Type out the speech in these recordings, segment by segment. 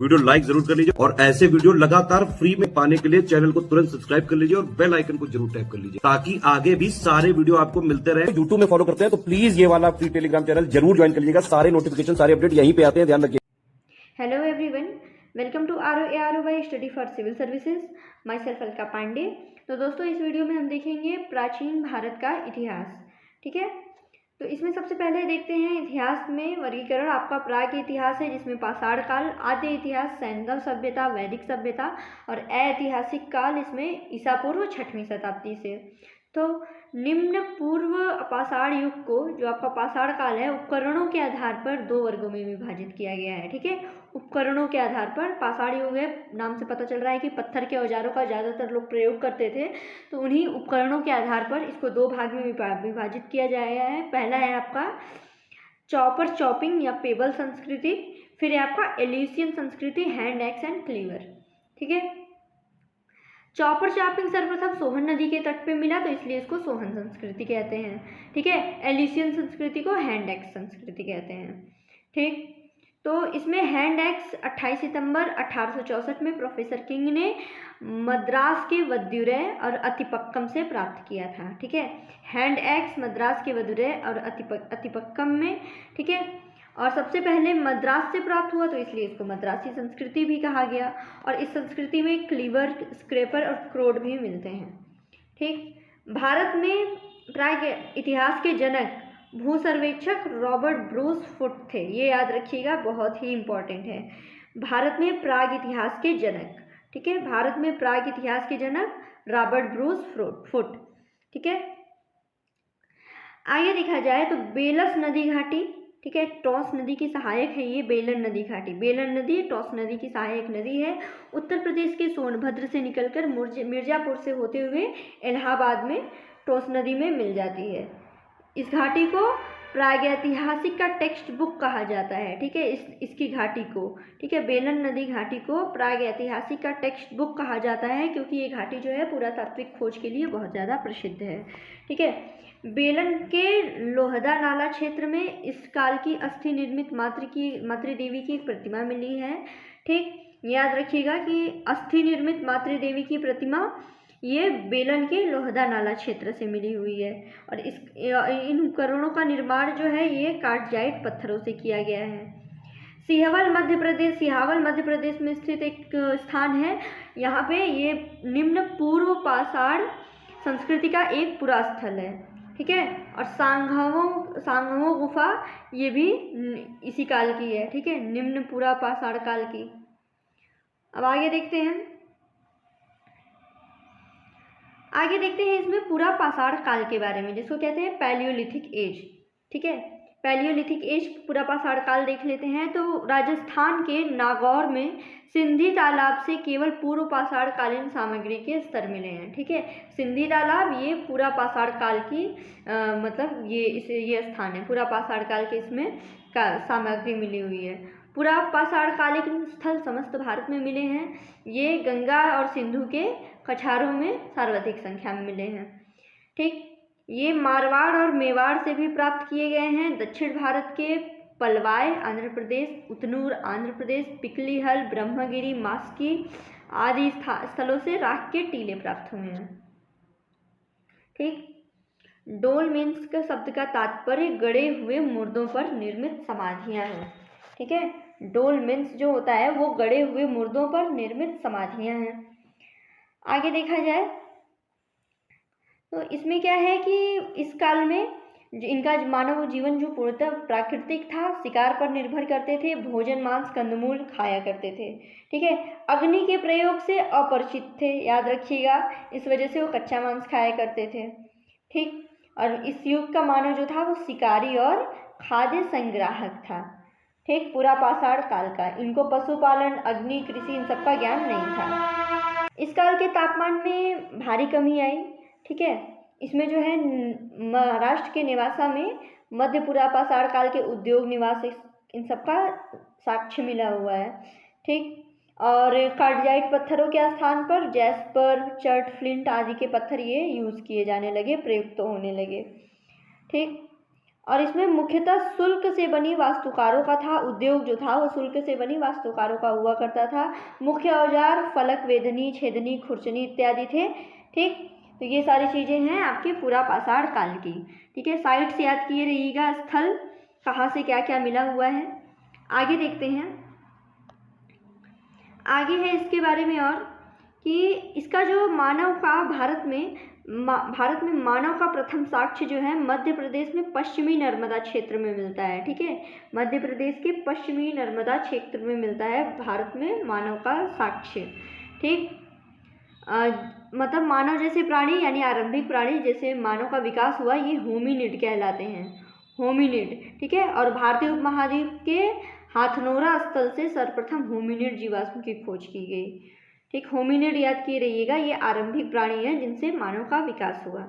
Video like जरूर कर लीजिए और ऐसे वीडियो लगातार फ्री में पाने के लिए चैनल को तुरंत सब्सक्राइब कर लीजिए और बेल आइकन को जरूर टैप कर लीजिए ताकि आगे भी सारे वीडियो आपको मिलते रहे। यूट्यूब में फॉलो करते हैं तो प्लीज ये वाला फ्री टेलीग्राम चैनल जरूर ज्वाइन कर लीजिएगा। सारे नोटिफिकेशन सारे अपडेट यहीं पे आते हैं, ध्यान रखिए। Hello everyone, welcome to ROARO by study for civil services. Myself Alka Pandey. तो दोस्तों, इस वीडियो में हम देखेंगे प्राचीन भारत का इतिहास। ठीक है, तो इसमें सबसे पहले देखते हैं इतिहास में वर्गीकरण। आपका प्राग इतिहास है जिसमें पाषाण काल, आद्य इतिहास सैंधव सभ्यता, वैदिक सभ्यता और ऐतिहासिक काल इसमें ईसा पूर्व 6वीं शताब्दी से। तो निम्न पूर्व पाषाण युग को, जो आपका पाषाण काल है, उपकरणों के आधार पर दो वर्गों में विभाजित किया गया है। ठीक है, उपकरणों के आधार पर पाषाण युग है, नाम से पता चल रहा है कि पत्थर के औजारों का ज़्यादातर लोग प्रयोग करते थे, तो उन्हीं उपकरणों के आधार पर इसको दो भाग में विभाजित किया गया है। पहला है आपका चॉपर चॉपिंग या पेबल संस्कृति, फिर है आपका एल्यूसियन संस्कृति, हैंड एक्स एंड क्लीवर। ठीक है, चॉपर चॉपिंग सर्वप्रथम सोहन नदी के तट पे मिला, तो इसलिए इसको सोहन संस्कृति कहते हैं। ठीक है, एल्यूसियन संस्कृति को हैंड एक्स संस्कृति कहते हैं। ठीक, तो इसमें हैंड एक्स 28 सितंबर 1864 में प्रोफेसर किंग ने मद्रास के वद्युरै और अतिपक्कम से प्राप्त किया था। ठीक है, हैंड एक्स मद्रास के वद्युरै और अतिपक्कम में। ठीक है, और सबसे पहले मद्रास से प्राप्त हुआ, तो इसलिए इसको मद्रासी संस्कृति भी कहा गया। और इस संस्कृति में क्लीवर, स्क्रेपर और क्रोड भी मिलते हैं। ठीक, भारत में प्राग इतिहास के जनक भू सर्वेक्षक रॉबर्ट ब्रूस फुट थे। ये याद रखिएगा, बहुत ही इंपॉर्टेंट है। भारत में प्राग इतिहास के जनक, ठीक है, भारत में प्राग इतिहास के जनक रॉबर्ट ब्रूस फुट। ठीक है, आगे देखा जाए तो बेलस नदी घाटी, ठीक है, टॉस नदी की सहायक है ये बेलन नदी घाटी। बेलन नदी टॉस नदी की सहायक नदी है। उत्तर प्रदेश के सोनभद्र से निकलकर मिर्जापुर से होते हुए इलाहाबाद में टॉस नदी में मिल जाती है। इस घाटी को प्रागैतिहासिक का टेक्स्ट बुक कहा जाता है। ठीक है, इसकी घाटी को, ठीक है, बेलन नदी घाटी को प्रागैतिहासिक का टेक्स्ट बुक कहा जाता है, क्योंकि ये घाटी जो है पुरातात्विक खोज के लिए बहुत ज़्यादा प्रसिद्ध है। ठीक है, बेलन के लोहदा नाला क्षेत्र में इस काल की अस्थि निर्मित मातृ देवी की प्रतिमा मिली है। ठीक, याद रखिएगा कि अस्थि निर्मित मातृ देवी की प्रतिमा ये बेलन के लोहदा नाला क्षेत्र से मिली हुई है। और इन उपकरणों का निर्माण जो है ये कार्टजाइट पत्थरों से किया गया है। सिहावल मध्य प्रदेश में स्थित एक स्थान है। यहाँ पे ये निम्न पूर्व पाषाण संस्कृति का एक पुरा स्थल है। ठीक है, और सांगवो गुफा ये भी इसी काल की है। ठीक है, निम्न पूरा पाषाण काल की। अब आगे देखते हैं इसमें पूरा पाषाण काल के बारे में, जिसको कहते हैं पैलियोलिथिक एज। ठीक है, पैलियोलिथिक एज पूरा पाषाण काल देख लेते हैं। तो राजस्थान के नागौर में सिंधी तालाब से केवल पूर्व पाषाण कालीन सामग्री के स्तर मिले हैं। ठीक है, सिंधी तालाब ये पूरा पाषाण काल की मतलब ये स्थान है, पूरा पाषाण काल के इसमें सामग्री मिली हुई है। पूरा पाषाण कालीन स्थल समस्त भारत में मिले हैं। ये गंगा और सिंधु के कछारों में सर्वाधिक संख्या में मिले हैं। ठीक, ये मारवाड़ और मेवाड़ से भी प्राप्त किए गए हैं। दक्षिण भारत के पलवाय आंध्र प्रदेश, उतनूर आंध्र प्रदेश, पिकलीहल, ब्रह्मगिरी, मास्की आदि स्थलों से राख के टीले प्राप्त हुए हैं। ठीक, डोलमेंस का शब्द का तात्पर्य गड़े हुए मुर्दों पर निर्मित समाधियां हैं। ठीक है, डोलमेंस जो होता है वो गड़े हुए मुर्दों पर निर्मित समाधियां हैं। आगे देखा जाए तो इसमें क्या है कि इस काल में इनका मानव जीवन जो पूर्णतः प्राकृतिक था, शिकार पर निर्भर करते थे, भोजन मांस कंदमूल खाया करते थे। ठीक है, अग्नि के प्रयोग से अपरिचित थे, याद रखिएगा, इस वजह से वो कच्चा मांस खाया करते थे। ठीक, और इस युग का मानव जो था वो शिकारी और खाद्य संग्राहक था। ठीक, पूरा पाषाण काल का इनको पशुपालन, अग्नि, कृषि इन सबका ज्ञान नहीं था। इस काल के तापमान में भारी कमी आई। ठीक है, इसमें जो है महाराष्ट्र के निवासा में मध्य पूरा पाषाण काल के उद्योग निवास इन सबका साक्ष्य मिला हुआ है। ठीक, और कार्टजाइट पत्थरों के स्थान पर जैस्पर, चर्ट, फ्लिंट आदि के पत्थर ये यूज़ किए जाने लगे, प्रयुक्त होने लगे। ठीक, और इसमें मुख्यतः शुल्क से बनी वास्तुकारों का था, उद्योग जो था वो शुल्क से बनी वास्तुकारों का हुआ करता था। मुख्य औजार फलक, वेदनी, छेदनी, खुरचनी इत्यादि थे। ठीक, तो ये सारी चीज़ें हैं आपके पुरा पाषाण काल की। ठीक है, साइट से याद किए रहिएगा, स्थल कहाँ से क्या क्या मिला हुआ है। आगे देखते हैं, आगे है इसके बारे में और कि इसका जो मानव का भारत में मानव का प्रथम साक्ष्य जो है मध्य प्रदेश में पश्चिमी नर्मदा क्षेत्र में मिलता है। ठीक है, मध्य प्रदेश के पश्चिमी नर्मदा क्षेत्र में मिलता है भारत में मानव का साक्ष्य। ठीक, मतलब मानव जैसे प्राणी यानी आरंभिक प्राणी जैसे मानव का विकास हुआ, ये होमिनिड कहलाते हैं, होमिनिड। ठीक है, और भारतीय उपमहाद्वीप के हाथनोरा स्थल से सर्वप्रथम होमिनिड जीवाश्म की खोज की गई। ठीक, होमिनिड याद किए रहिएगा, ये आरंभिक प्राणी हैं जिनसे मानव का विकास हुआ।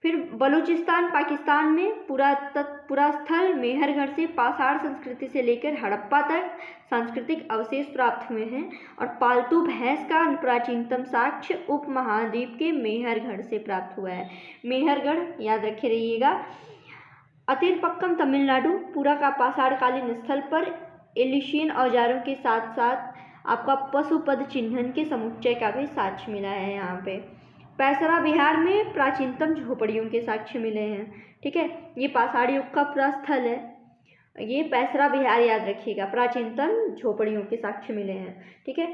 फिर बलूचिस्तान पाकिस्तान में पुरास्थल मेहरगढ़ से पाषाण संस्कृति से लेकर हड़प्पा तक सांस्कृतिक अवशेष प्राप्त हुए हैं। और पालतू भैंस का प्राचीनतम साक्ष्य उपमहाद्वीप के मेहरगढ़ से प्राप्त हुआ है। मेहरगढ़ याद रखे रहिएगा। अतिरपक्कम तमिलनाडु पूरा का पाषाणकालीन स्थल पर एलिशियन औजारों के साथ साथ आपका पशुपद चिन्हन के समुच्चय का भी साक्ष्य मिला है। यहाँ पे पैसरा बिहार में प्राचीनतम झोपड़ियों के साक्ष्य मिले हैं। ठीक है, ये पाषाण युग का पूरा स्थल है, ये पैसरा बिहार याद रखिएगा, प्राचीनतम झोपड़ियों के साक्ष्य मिले हैं। ठीक है,